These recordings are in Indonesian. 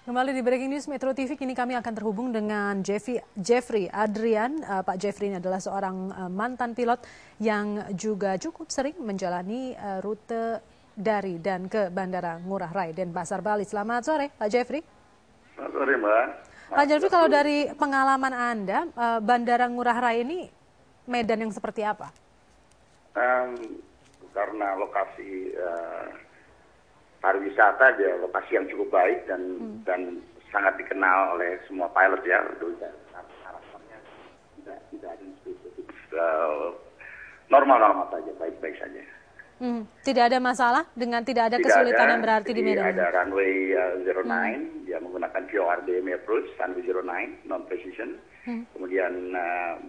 Kembali di Breaking News Metro TV, kini kami akan terhubung dengan Jeffrey Adrian. Pak Jeffrey ini adalah seorang mantan pilot yang juga cukup sering menjalani rute dari dan ke Bandara Ngurah Rai Denpasar, Bali. Selamat sore, Pak Jeffrey. Selamat sore, Mbak. Pak Jeffrey, kalau dari pengalaman Anda, Bandara Ngurah Rai ini medan yang seperti apa? Karena lokasi pariwisata, dia lokasi yang cukup baik dan sangat dikenal oleh semua pilot ya. Harapannya tidak ada spesifik, normal saja, baik-baik saja. Tidak ada masalah dengan tidak ada kesulitan yang berarti di medan. Ada runway 09, dia menggunakan VORDM approach, runway 09 non precision. Kemudian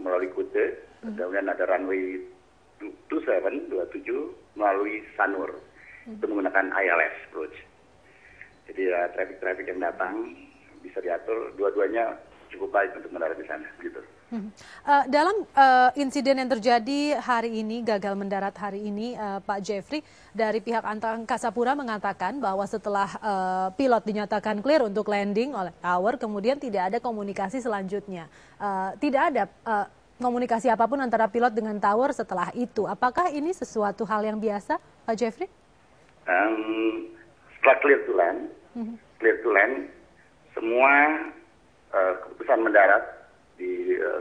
melalui Kute, kemudian ada runway 27 melalui Sanur. Itu menggunakan ILS approach. Jadi traffic yang datang bisa diatur, dua-duanya cukup baik untuk mendarat di sana. Gitu. Dalam insiden yang terjadi hari ini, gagal mendarat hari ini, Pak Jeffrey, dari pihak Angkasa Pura mengatakan bahwa setelah pilot dinyatakan clear untuk landing oleh tower, kemudian tidak ada komunikasi selanjutnya. Tidak ada komunikasi apapun antara pilot dengan tower setelah itu. Apakah ini sesuatu hal yang biasa, Pak Jeffrey? Setelah clear to land, semua keputusan mendarat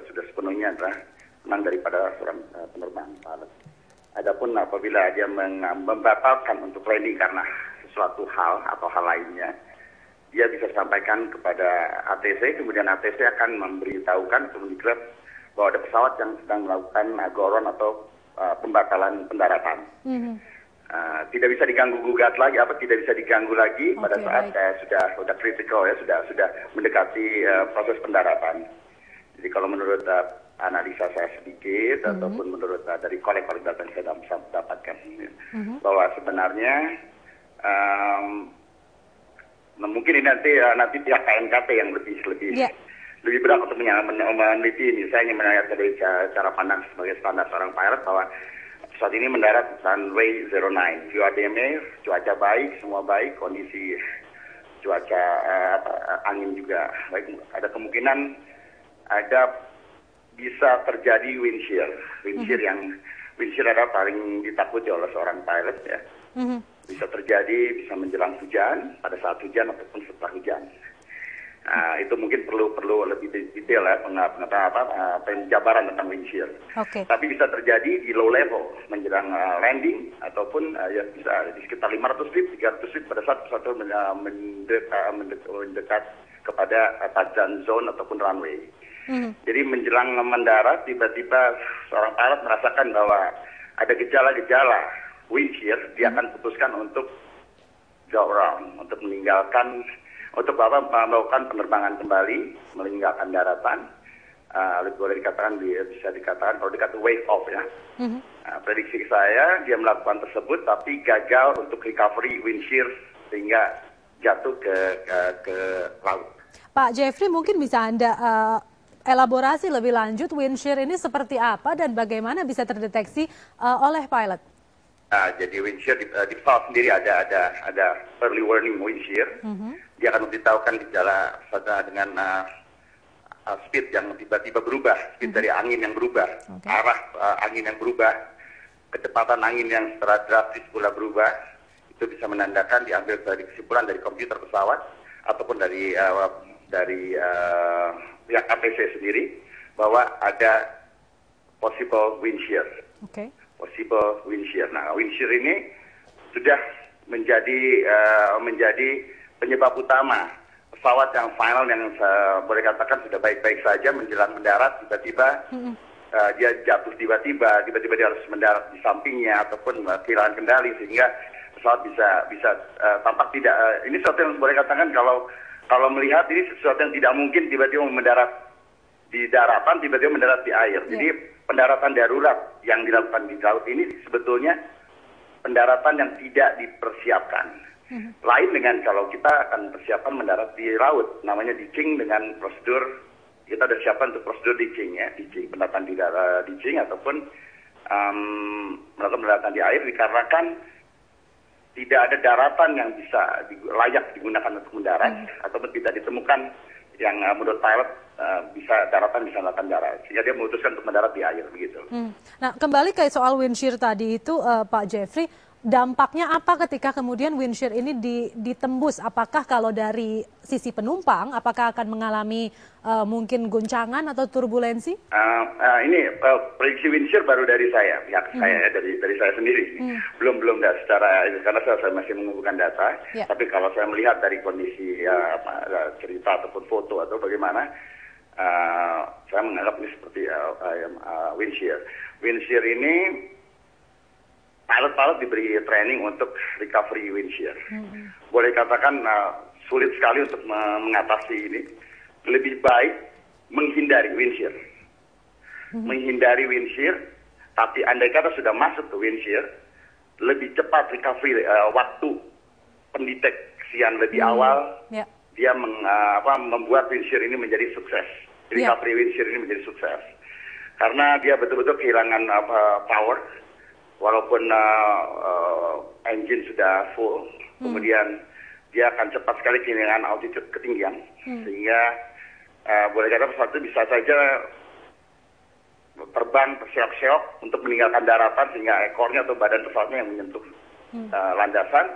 sudah sepenuhnya adalah menang daripada seorang penerbang pilot. Adapun apabila dia membatalkan untuk landing karena sesuatu hal atau hal lainnya, dia bisa sampaikan kepada ATC, kemudian ATC akan memberitahukan atau mendeklar bahwa ada pesawat yang sedang melakukan goron atau pembatalan pendaratan. Tidak bisa diganggu gugat lagi, tidak bisa diganggu lagi pada saat sudah kritikal ya, sudah mendekati proses pendaratan. Jadi kalau menurut analisa saya sedikit ataupun menurut dari kolek-kolek data yang saya bisa dapatkan bahwa sebenarnya mungkin ini nanti pihak KNKT yang lebih berat untuk meneliti ini. Saya ingin menanyakan dari cara pandang sebagai standar seorang pilot bahwa saat ini mendarat runway 09, VORDM, cuaca baik, semua baik, kondisi cuaca angin juga baik. Ada kemungkinan bisa terjadi wind shear. Wind shear adalah paling ditakuti oleh seorang pilot ya. Bisa terjadi, bisa menjelang hujan, pada saat hujan ataupun setelah hujan. Itu mungkin perlu lebih detail ya penjabaran tentang wind shear. Tapi bisa terjadi di low level menjelang landing ataupun ya bisa di sekitar 500 feet, 300 feet pada saat pesawat mendekat kepada touchdown zone ataupun runway. Jadi menjelang mendarat tiba-tiba seorang pilot merasakan bahwa ada gejala-gejala wind shear, dia akan putuskan untuk go around, untuk meninggalkan, untuk melakukan penerbangan kembali, meninggalkan daratan. Boleh dikatakan, bisa dikatakan kalau dikatakan wave off ya. Prediksi saya dia melakukan tersebut tapi gagal untuk recovery wind shear sehingga jatuh ke laut. Pak Jeffrey, mungkin bisa Anda elaborasi lebih lanjut wind shear ini seperti apa dan bagaimana bisa terdeteksi oleh pilot? Jadi wind shear di pesawat sendiri ada early warning wind shear. Dia akan memberitahukan gejala dengan speed yang tiba-tiba berubah, speed dari angin yang berubah, arah angin yang berubah, kecepatan angin yang secara drastis pula berubah. Itu bisa menandakan, diambil dari kesimpulan dari komputer pesawat ataupun dari pihak ATC sendiri bahwa ada possible wind shear. Possible wind shear. Nah, wind shear ini sudah menjadi penyebab utama pesawat yang final yang boleh katakan sudah baik-baik saja menjelang mendarat tiba-tiba dia jatuh tiba-tiba dia harus mendarat di sampingnya ataupun kehilangan kendali sehingga pesawat bisa tampak tidak ini sesuatu yang boleh katakan kalau melihat ini sesuatu yang tidak mungkin tiba-tiba mendarat di daratan tiba-tiba mendarat di air. Jadi pendaratan darurat yang dilakukan di laut ini sebetulnya pendaratan yang tidak dipersiapkan. Lain dengan kalau kita akan persiapan mendarat di laut, namanya ditching dengan prosedur, kita sudah siapkan untuk prosedur ditching ya, pendaratan di ditching ataupun melakukan pendaratan di air dikarenakan tidak ada daratan yang bisa layak digunakan untuk mendarat, ataupun tidak ditemukan yang menurut pilot daratan bisa melakukan darat, sehingga dia memutuskan untuk mendarat di air begitu. Nah, kembali ke soal wind shear tadi itu, Pak Jeffrey, dampaknya apa ketika kemudian wind shear ini ditembus? Apakah kalau dari sisi penumpang, apakah akan mengalami mungkin guncangan atau turbulensi? Ini prediksi wind shear baru dari saya, pihak saya, dari saya sendiri. Belum secara itu, karena saya masih mengumpulkan data. Tapi kalau saya melihat dari kondisi cerita ataupun foto atau bagaimana, saya menganggap ini seperti wind shear. Wind shear ini pilot-pilot diberi training untuk recovery wind shear. Boleh katakan sulit sekali untuk mengatasi ini. Lebih baik menghindari wind shear. Menghindari wind shear, tapi andai kata sudah masuk ke wind shear, lebih cepat recovery, waktu pendeteksian lebih awal, dia membuat wind shear ini menjadi sukses. Recovery wind shear ini menjadi sukses. Karena dia betul-betul kehilangan power, walaupun engine sudah full, kemudian dia akan cepat sekali kehilangan altitude ketinggian, sehingga boleh kata pesawat itu bisa saja terbang terseok-seok untuk meninggalkan daratan, sehingga ekornya atau badan pesawatnya yang menyentuh landasan,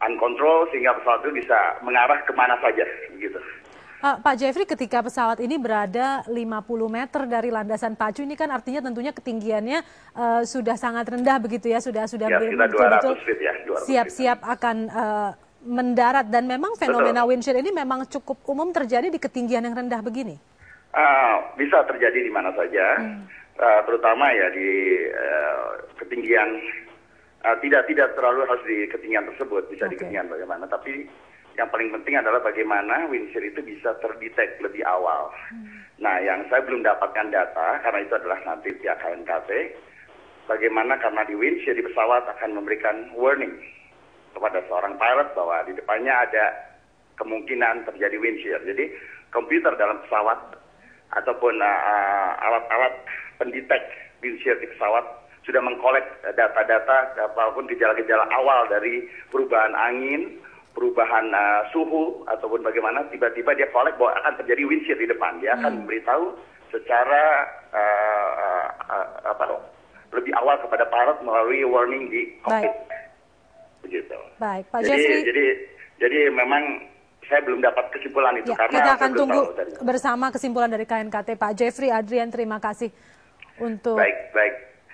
uncontrol, sehingga pesawat itu bisa mengarah kemana saja, begitu. Pak Jeffrey, ketika pesawat ini berada 50 meter dari landasan pacu, ini kan artinya tentunya ketinggiannya sudah sangat rendah begitu ya, sudah betul-betul siap-siap akan mendarat, dan memang fenomena wind shear ini memang cukup umum terjadi di ketinggian yang rendah begini. Bisa terjadi di mana saja, terutama ya di ketinggian tidak terlalu harus di ketinggian tersebut, bisa di ketinggian bagaimana, tapi yang paling penting adalah bagaimana wind shear itu bisa terdetek lebih awal. Nah, yang saya belum dapatkan data, karena itu adalah nanti pihak KNKT, bagaimana karena di wind shear di pesawat akan memberikan warning kepada seorang pilot bahwa di depannya ada kemungkinan terjadi wind shear. Jadi komputer dalam pesawat ataupun alat-alat pendetek wind shear di pesawat sudah mengkolek data-data apapun gejala-gejala awal dari perubahan angin, perubahan suhu, ataupun bagaimana tiba-tiba dia kolek bahwa akan terjadi wind shear di depan. Dia akan memberitahu secara lebih awal kepada pilot melalui warning di cockpit. Begitu. Baik, Pak Jeffrey. Jadi memang saya belum dapat kesimpulan itu, karena kita akan tunggu bersama kesimpulan dari KNKT. Pak Jeffrey Adrian, terima kasih untuk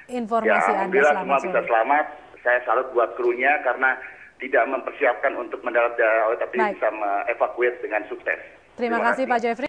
informasi Anda. Alhamdulillah semua bisa selamat. Saya salut buat krunya karena tidak mempersiapkan untuk mendarat, tapi bisa mengevakuasi dengan sukses. Terima kasih Pak Jeffrey.